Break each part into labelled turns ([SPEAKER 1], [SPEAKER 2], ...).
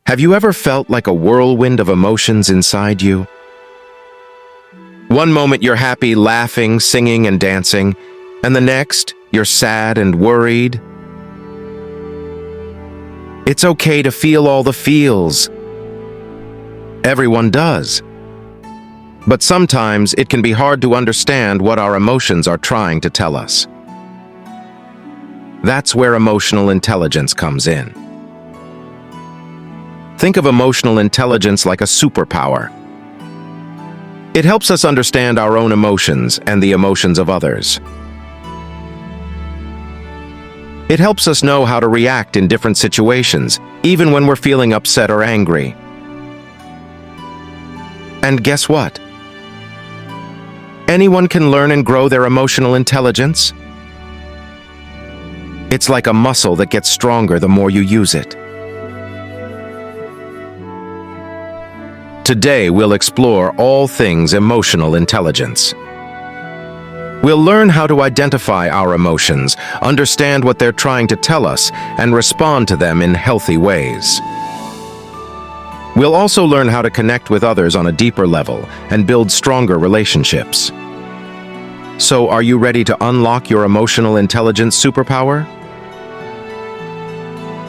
[SPEAKER 1] Have you ever felt like a whirlwind of emotions inside you? One moment you're happy, laughing, singing, and dancing, and the next, you're sad and worried. It's okay to feel all the feels. Everyone does. But sometimes it can be hard to understand what our emotions are trying to tell us. That's where emotional intelligence comes in. Think of emotional intelligence like a superpower. It helps us understand our own emotions and the emotions of others. It helps us know how to react in different situations, even when we're feeling upset or angry. And guess what? Anyone can learn and grow their emotional intelligence. It's like a muscle that gets stronger the more you use it. Today, we'll explore all things emotional intelligence. We'll learn how to identify our emotions, understand what they're trying to tell us, and respond to them in healthy ways. We'll also learn how to connect with others on a deeper level and build stronger relationships. So, are you ready to unlock your emotional intelligence superpower?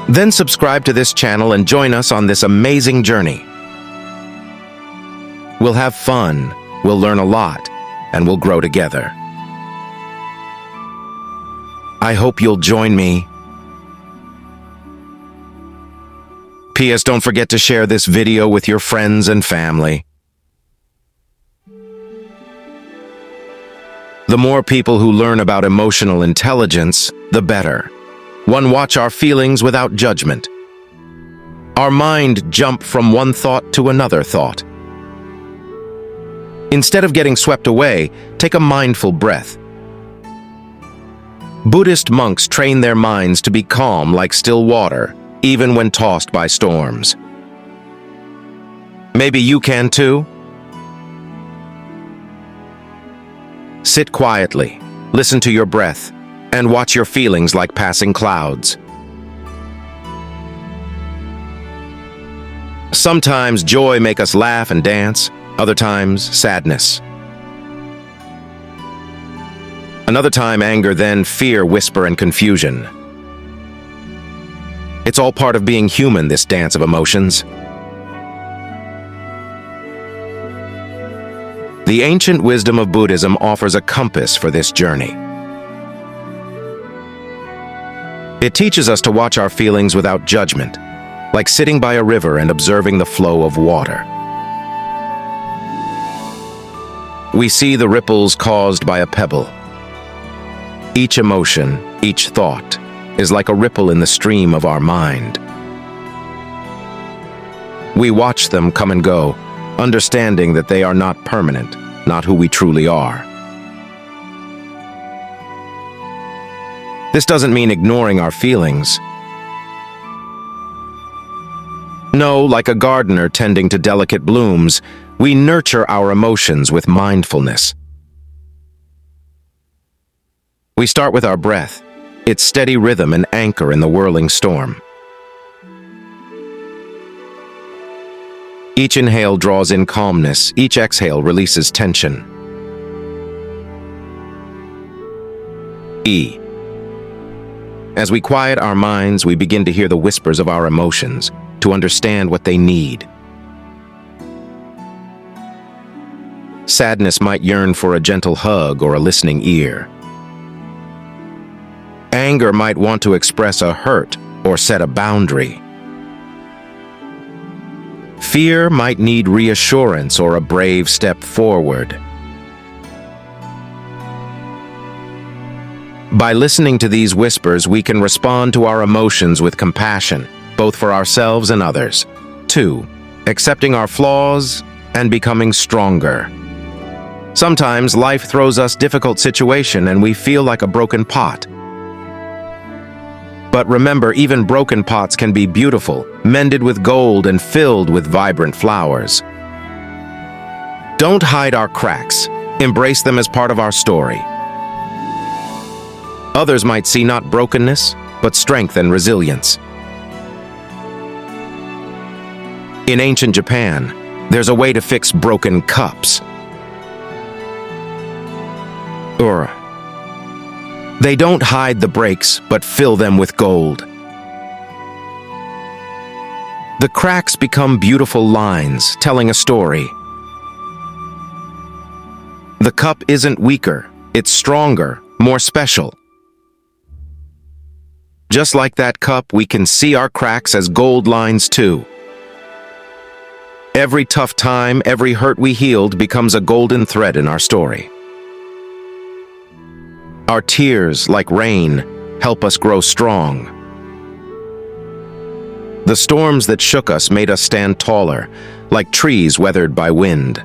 [SPEAKER 1] Then subscribe to this channel and join us on this amazing journey. We'll have fun, we'll learn a lot, and we'll grow together. I hope you'll join me. P.S. Don't forget to share this video with your friends and family. The more people who learn about emotional intelligence, the better. One, watch our feelings without judgment. Our mind jump from one thought to another thought. Instead of getting swept away, take a mindful breath. Buddhist monks train their minds to be calm like still water, even when tossed by storms. Maybe you can too? Sit quietly, listen to your breath, and watch your feelings like passing clouds. Sometimes joy makes us laugh and dance, other times sadness. Another time anger, then fear, whisper, and confusion. It's all part of being human, this dance of emotions. The ancient wisdom of Buddhism offers a compass for this journey. It teaches us to watch our feelings without judgment, like sitting by a river and observing the flow of water. We see the ripples caused by a pebble. Each emotion, each thought, is like a ripple in the stream of our mind. We watch them come and go, understanding that they are not permanent, not who we truly are. This doesn't mean ignoring our feelings. No, like a gardener tending to delicate blooms, we nurture our emotions with mindfulness. We start with our breath, its steady rhythm and anchor in the whirling storm. Each inhale draws in calmness, each exhale releases tension. E. As we quiet our minds, we begin to hear the whispers of our emotions, to understand what they need. Sadness might yearn for a gentle hug or a listening ear. Anger might want to express a hurt or set a boundary. Fear might need reassurance or a brave step forward. By listening to these whispers, we can respond to our emotions with compassion, both for ourselves and others. 2. Accepting our flaws and becoming stronger. Sometimes life throws us difficult situation and we feel like a broken pot. But remember, even broken pots can be beautiful, mended with gold and filled with vibrant flowers. Don't hide our cracks. Embrace them as part of our story. Others might see not brokenness, but strength and resilience. In ancient Japan, there's a way to fix broken cups. Or, they don't hide the breaks, but fill them with gold. The cracks become beautiful lines, telling a story. The cup isn't weaker, it's stronger, more special. Just like that cup, we can see our cracks as gold lines too. Every tough time, every hurt we healed becomes a golden thread in our story. Our tears, like rain, help us grow strong. The storms that shook us made us stand taller, like trees weathered by wind.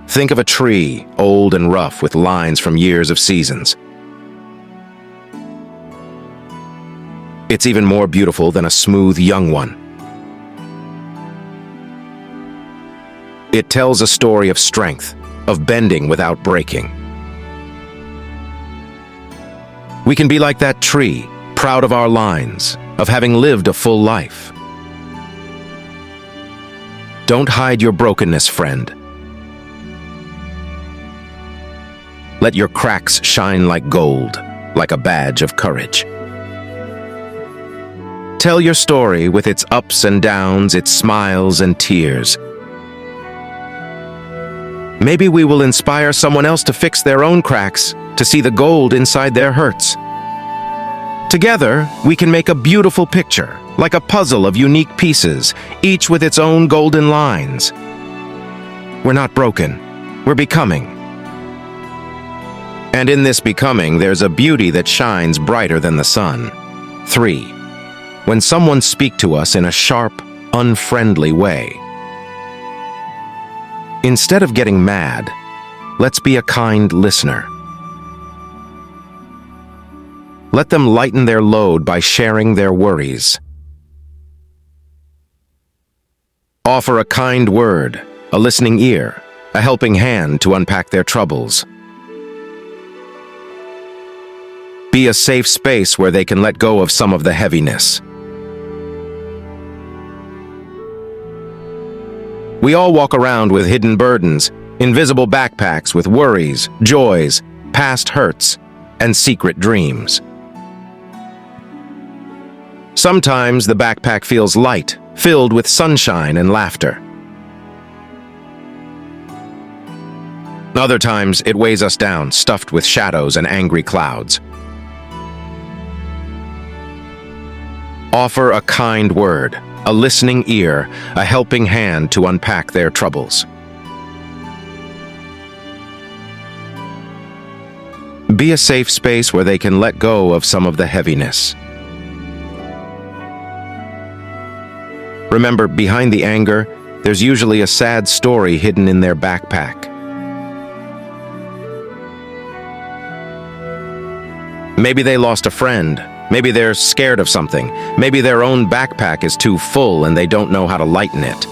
[SPEAKER 1] Think of a tree, old and rough with lines from years of seasons. It's even more beautiful than a smooth young one. It tells a story of strength, of bending without breaking. We can be like that tree, proud of our lines, of having lived a full life. Don't hide your brokenness, friend. Let your cracks shine like gold, like a badge of courage. Tell your story with its ups and downs, its smiles and tears. Maybe we will inspire someone else to fix their own cracks, to see the gold inside their hurts. Together, we can make a beautiful picture, like a puzzle of unique pieces, each with its own golden lines. We're not broken, we're becoming. And in this becoming, there's a beauty that shines brighter than the sun. 3. When someone speaks to us in a sharp, unfriendly way. Instead of getting mad, let's be a kind listener. Let them lighten their load by sharing their worries. Offer a kind word, a listening ear, a helping hand to unpack their troubles. Be a safe space where they can let go of some of the heaviness. We all walk around with hidden burdens, invisible backpacks with worries, joys, past hurts, and secret dreams. Sometimes the backpack feels light, filled with sunshine and laughter. Other times it weighs us down, stuffed with shadows and angry clouds. Offer a kind word, a listening ear, a helping hand to unpack their troubles. Be a safe space where they can let go of some of the heaviness. Remember, behind the anger, there's usually a sad story hidden in their backpack. Maybe they lost a friend. Maybe they're scared of something. Maybe their own backpack is too full and they don't know how to lighten it.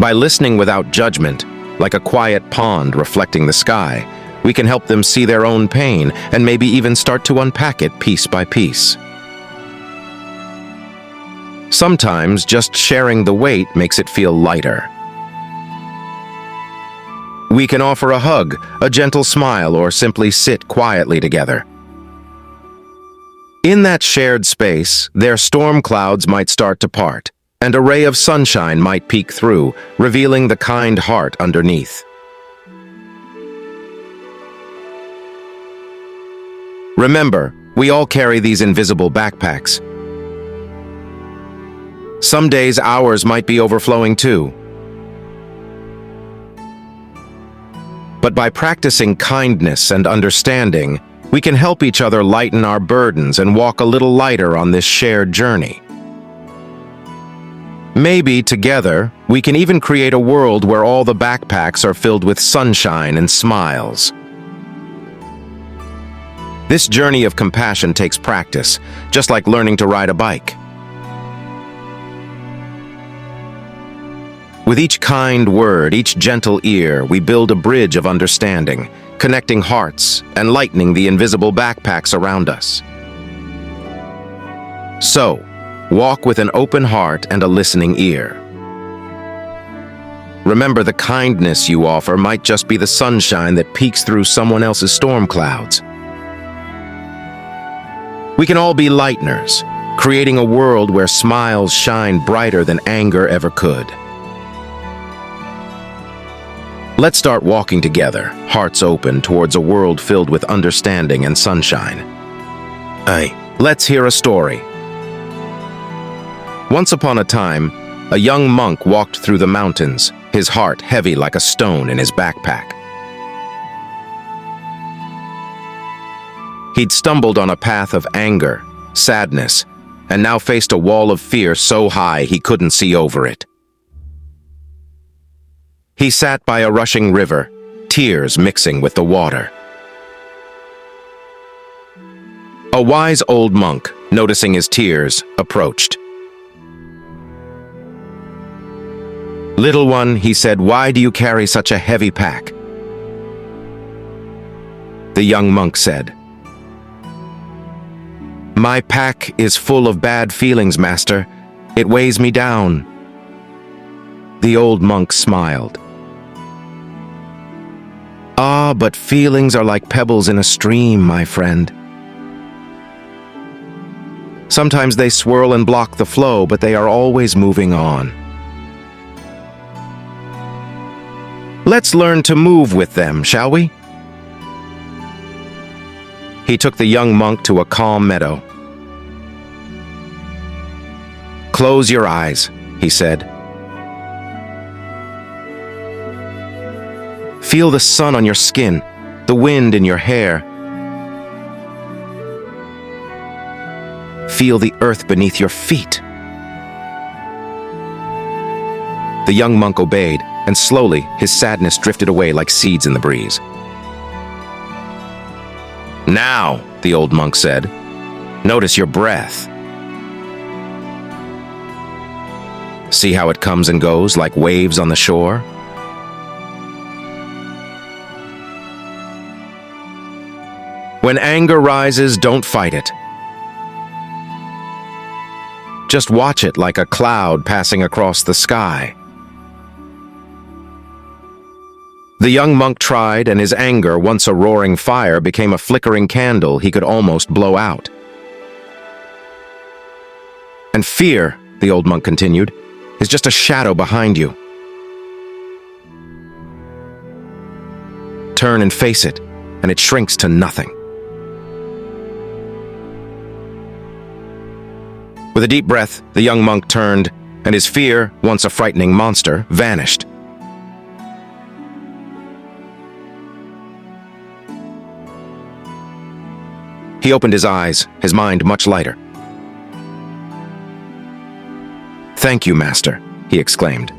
[SPEAKER 1] By listening without judgment, like a quiet pond reflecting the sky, we can help them see their own pain and maybe even start to unpack it piece by piece. Sometimes just sharing the weight makes it feel lighter. We can offer a hug, a gentle smile, or simply sit quietly together. In that shared space, their storm clouds might start to part, and a ray of sunshine might peek through, revealing the kind heart underneath. Remember, we all carry these invisible backpacks. Some days ours might be overflowing too. But by practicing kindness and understanding, we can help each other lighten our burdens and walk a little lighter on this shared journey. Maybe together, we can even create a world where all the backpacks are filled with sunshine and smiles. This journey of compassion takes practice, just like learning to ride a bike. With each kind word, each gentle ear, we build a bridge of understanding, connecting hearts and lightening the invisible backpacks around us. So, walk with an open heart and a listening ear. Remember, the kindness you offer might just be the sunshine that peeks through someone else's storm clouds. We can all be lighteners, creating a world where smiles shine brighter than anger ever could. Let's start walking together, hearts open towards a world filled with understanding and sunshine. Let's hear a story. Once upon a time, a young monk walked through the mountains, his heart heavy like a stone in his backpack. He'd stumbled on a path of anger, sadness, and now faced a wall of fear so high he couldn't see over it. He sat by a rushing river, tears mixing with the water. A wise old monk, noticing his tears, approached. "Little one," he said, "why do you carry such a heavy pack?" The young monk said, "My pack is full of bad feelings, master. It weighs me down." The old monk smiled. "Ah, but feelings are like pebbles in a stream, my friend. Sometimes they swirl and block the flow, but they are always moving on. Let's learn to move with them, shall we?" He took the young monk to a calm meadow. "Close your eyes," he said. "Feel the sun on your skin, the wind in your hair. Feel the earth beneath your feet." The young monk obeyed, and slowly his sadness drifted away like seeds in the breeze. "Now," the old monk said, "notice your breath. See how it comes and goes like waves on the shore? When anger rises, don't fight it. Just watch it like a cloud passing across the sky." The young monk tried, and his anger, once a roaring fire, became a flickering candle he could almost blow out. "And fear," the old monk continued, "is just a shadow behind you. Turn and face it, and it shrinks to nothing." With a deep breath, the young monk turned, and his fear, once a frightening monster, vanished. He opened his eyes, his mind much lighter. "Thank you, master," he exclaimed.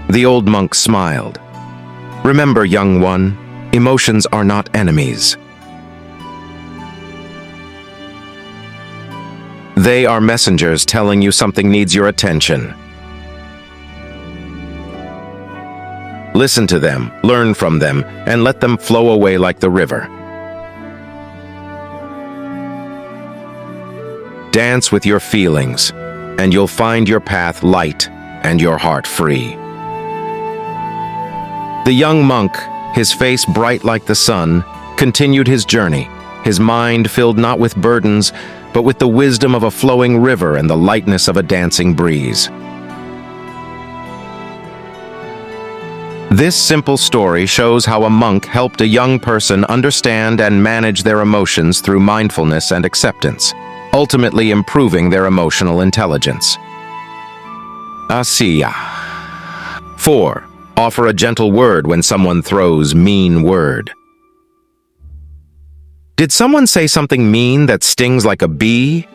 [SPEAKER 1] The old monk smiled. "Remember, young one, emotions are not enemies. They are messengers telling you something needs your attention. Listen to them, learn from them, and let them flow away like the river. Dance with your feelings, and you'll find your path light and your heart free." The young monk, his face bright like the sun, continued his journey, his mind filled not with burdens, but with the wisdom of a flowing river and the lightness of a dancing breeze. This simple story shows how a monk helped a young person understand and manage their emotions through mindfulness and acceptance, ultimately improving their emotional intelligence. Asiya. 4. Offer a gentle word when someone throws mean word. Did someone say something mean that stings like a bee?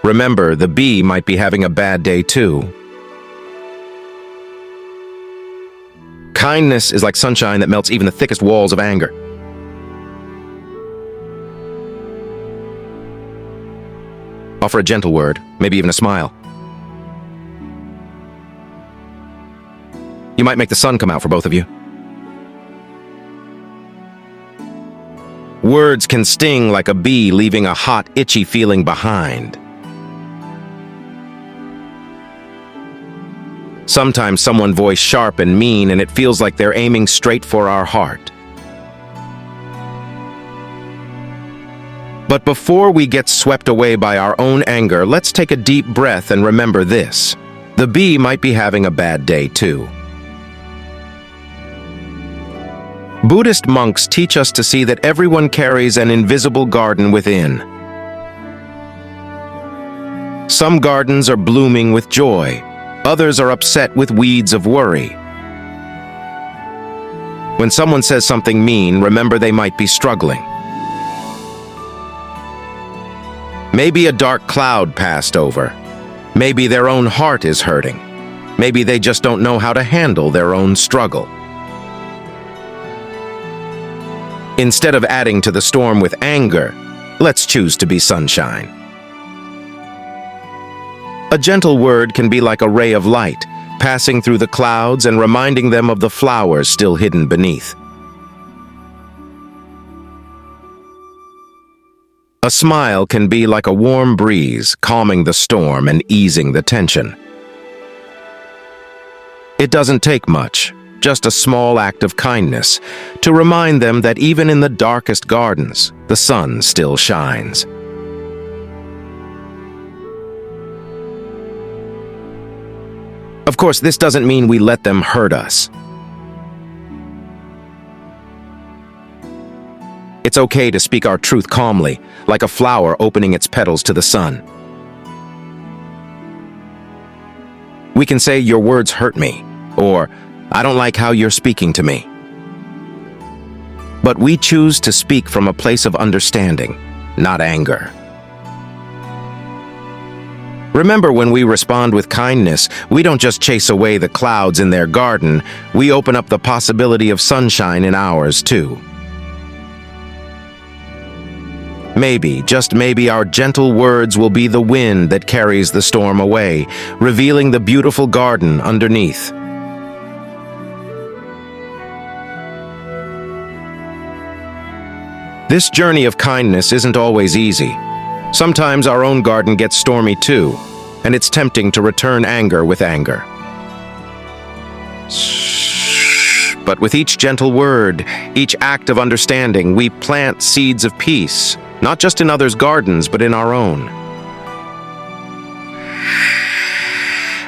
[SPEAKER 1] Remember, the bee might be having a bad day too. Kindness is like sunshine that melts even the thickest walls of anger. Offer a gentle word, maybe even a smile. You might make the sun come out for both of you. Words can sting like a bee, leaving a hot, itchy feeling behind. Sometimes someone's voice sharp and mean, and it feels like they're aiming straight for our heart. But before we get swept away by our own anger, let's take a deep breath and remember this. The bee might be having a bad day too. Buddhist monks teach us to see that everyone carries an invisible garden within. Some gardens are blooming with joy. Others are upset with weeds of worry. When someone says something mean, remember they might be struggling. Maybe a dark cloud passed over. Maybe their own heart is hurting. Maybe they just don't know how to handle their own struggle. Instead of adding to the storm with anger, let's choose to be sunshine. A gentle word can be like a ray of light, passing through the clouds and reminding them of the flowers still hidden beneath. A smile can be like a warm breeze, calming the storm and easing the tension. It doesn't take much, just a small act of kindness, to remind them that even in the darkest gardens, the sun still shines. Of course, this doesn't mean we let them hurt us. It's okay to speak our truth calmly, like a flower opening its petals to the sun. We can say, "Your words hurt me," or "I don't like how you're speaking to me." But we choose to speak from a place of understanding, not anger. Remember, when we respond with kindness, we don't just chase away the clouds in their garden, we open up the possibility of sunshine in ours too. Maybe, just maybe, our gentle words will be the wind that carries the storm away, revealing the beautiful garden underneath. This journey of kindness isn't always easy. Sometimes our own garden gets stormy too, and it's tempting to return anger with anger. But with each gentle word, each act of understanding, we plant seeds of peace, not just in others' gardens, but in our own.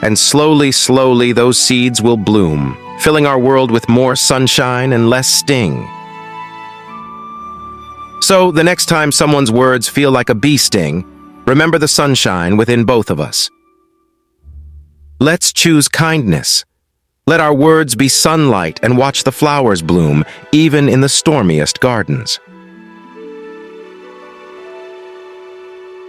[SPEAKER 1] And slowly, slowly, those seeds will bloom, filling our world with more sunshine and less sting. So, the next time someone's words feel like a bee sting, remember the sunshine within both of us. Let's choose kindness. Let our words be sunlight and watch the flowers bloom, even in the stormiest gardens.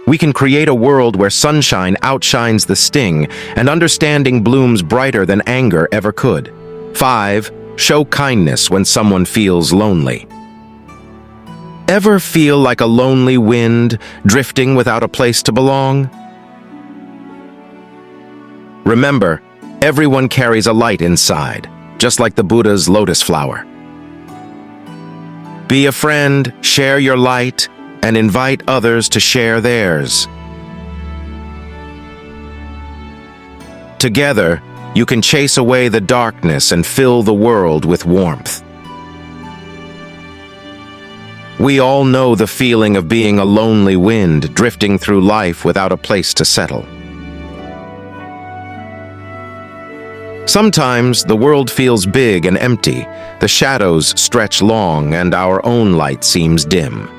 [SPEAKER 1] We can create a world where sunshine outshines the sting and understanding blooms brighter than anger ever could. 5. Show kindness when someone feels lonely. Ever feel like a lonely wind, drifting without a place to belong? Remember, everyone carries a light inside, just like the Buddha's lotus flower. Be a friend, share your light, and invite others to share theirs. Together, you can chase away the darkness and fill the world with warmth. We all know the feeling of being a lonely wind drifting through life without a place to settle. Sometimes the world feels big and empty, the shadows stretch long, and our own light seems dim.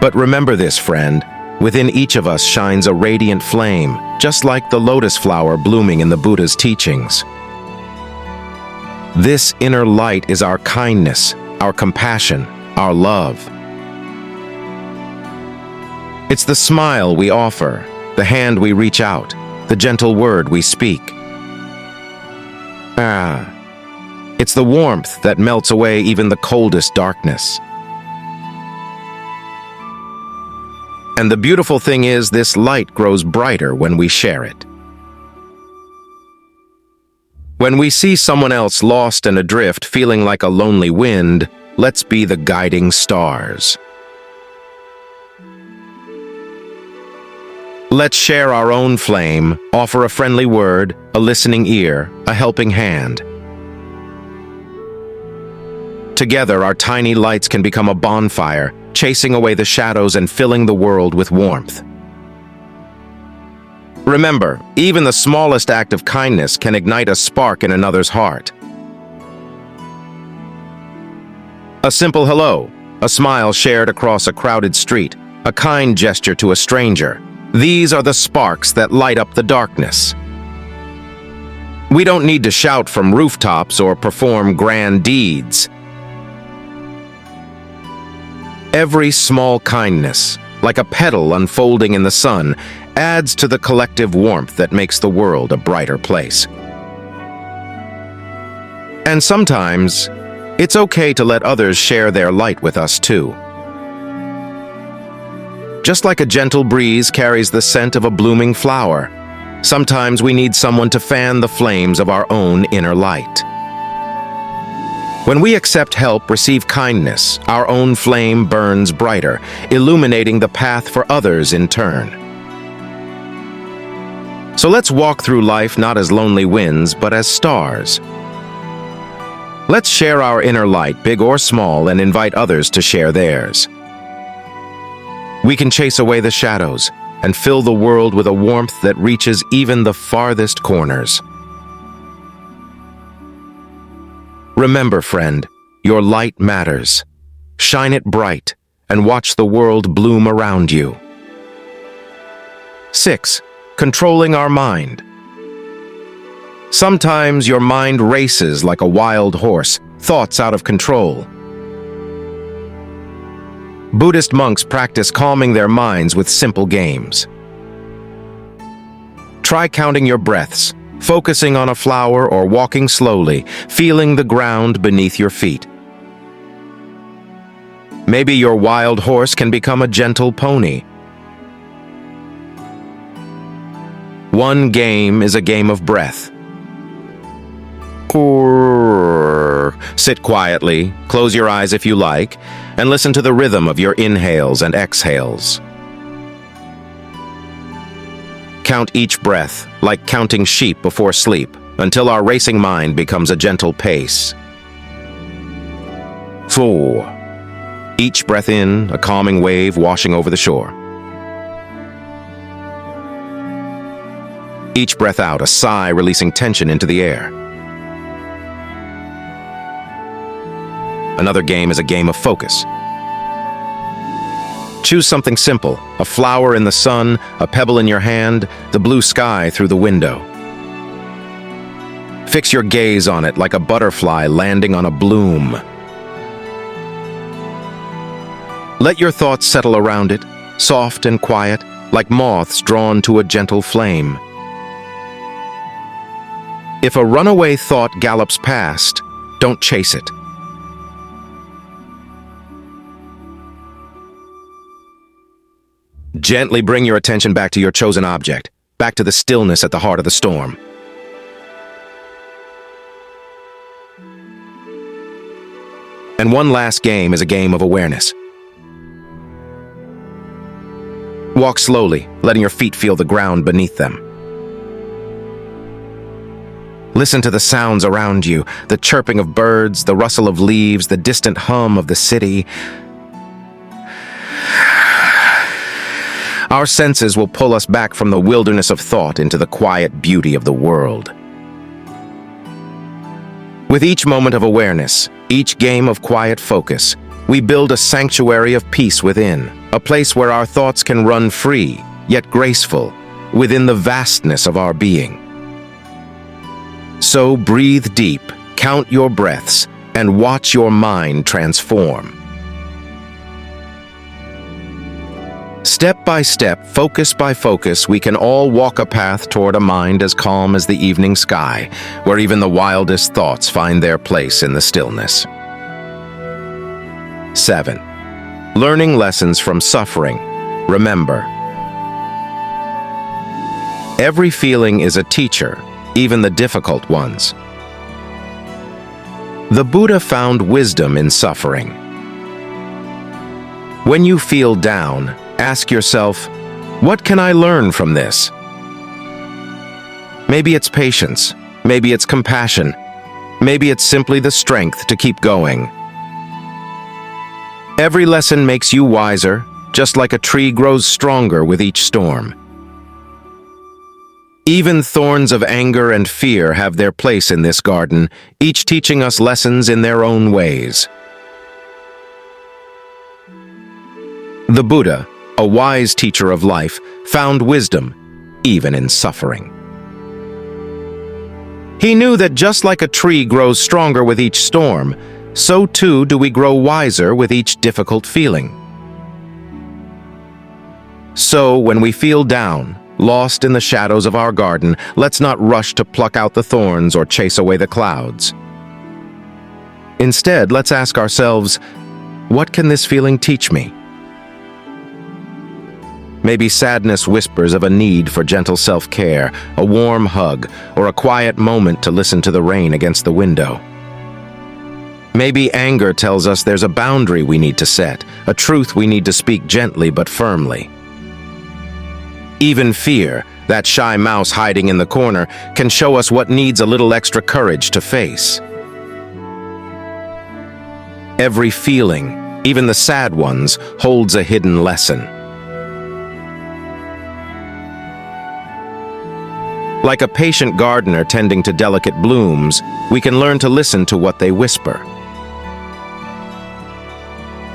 [SPEAKER 1] But remember this, friend, within each of us shines a radiant flame, just like the lotus flower blooming in the Buddha's teachings. This inner light is our kindness, our compassion, our love. It's the smile we offer, the hand we reach out, the gentle word we speak. It's the warmth that melts away even the coldest darkness. And the beautiful thing is, this light grows brighter when we share it. When we see someone else lost and adrift, feeling like a lonely wind, let's be the guiding stars. Let's share our own flame, offer a friendly word, a listening ear, a helping hand. Together, our tiny lights can become a bonfire, chasing away the shadows and filling the world with warmth. Remember, even the smallest act of kindness can ignite a spark in another's heart. A simple hello, a smile shared across a crowded street, a kind gesture to a stranger. These are the sparks that light up the darkness. We don't need to shout from rooftops or perform grand deeds. Every small kindness, like a petal unfolding in the sun, adds to the collective warmth that makes the world a brighter place. And sometimes, it's okay to let others share their light with us too. Just like a gentle breeze carries the scent of a blooming flower, sometimes we need someone to fan the flames of our own inner light. When we accept help, receive kindness, our own flame burns brighter, illuminating the path for others in turn. So let's walk through life not as lonely winds, but as stars. Let's share our inner light, big or small, and invite others to share theirs. We can chase away the shadows and fill the world with a warmth that reaches even the farthest corners. Remember, friend, your light matters. Shine it bright and watch the world bloom around you. 6. Controlling our mind. Sometimes your mind races like a wild horse, thoughts out of control. Buddhist monks practice calming their minds with simple games. Try counting your breaths, focusing on a flower or walking slowly, feeling the ground beneath your feet. Maybe your wild horse can become a gentle pony. One game is a game of breath. Sit quietly, close your eyes if you like, and listen to the rhythm of your inhales and exhales. Count each breath, like counting sheep before sleep, until our racing mind becomes a gentle pace. 4. Each breath in, a calming wave washing over the shore. Each breath out, a sigh releasing tension into the air. Another game is a game of focus. Choose something simple, a flower in the sun, a pebble in your hand, the blue sky through the window. Fix your gaze on it like a butterfly landing on a bloom. Let your thoughts settle around it, soft and quiet, like moths drawn to a gentle flame. If a runaway thought gallops past, don't chase it. Gently bring your attention back to your chosen object, back to the stillness at the heart of the storm. And one last game is a game of awareness. Walk slowly, letting your feet feel the ground beneath them. Listen to the sounds around you, the chirping of birds, the rustle of leaves, the distant hum of the city. Our senses will pull us back from the wilderness of thought into the quiet beauty of the world. With each moment of awareness, each game of quiet focus, we build a sanctuary of peace within, a place where our thoughts can run free, yet graceful, within the vastness of our being. So breathe deep, count your breaths, and watch your mind transform. Step by step, focus by focus, we can all walk a path toward a mind as calm as the evening sky, where even the wildest thoughts find their place in the stillness. 7. Learning lessons from suffering. Remember, every feeling is a teacher, even the difficult ones. The Buddha found wisdom in suffering. When you feel down, ask yourself, what can I learn from this? Maybe it's patience, maybe it's compassion, maybe it's simply the strength to keep going. Every lesson makes you wiser, just like a tree grows stronger with each storm. Even thorns of anger and fear have their place in this garden, each teaching us lessons in their own ways. The Buddha, a wise teacher of life, found wisdom, even in suffering. He knew that just like a tree grows stronger with each storm, so too do we grow wiser with each difficult feeling. So, when we feel down, lost in the shadows of our garden, let's not rush to pluck out the thorns or chase away the clouds. Instead, let's ask ourselves, what can this feeling teach me? Maybe sadness whispers of a need for gentle self-care, a warm hug, or a quiet moment to listen to the rain against the window. Maybe anger tells us there's a boundary we need to set, a truth we need to speak gently but firmly. Even fear, that shy mouse hiding in the corner, can show us what needs a little extra courage to face. Every feeling, even the sad ones, holds a hidden lesson. Like a patient gardener tending to delicate blooms, we can learn to listen to what they whisper.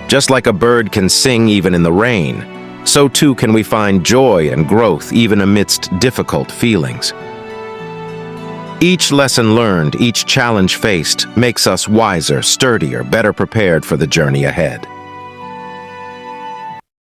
[SPEAKER 1] Just like a bird can sing even in the rain, so too can we find joy and growth even amidst difficult feelings. Each lesson learned, each challenge faced, makes us wiser, sturdier, better prepared for the journey ahead.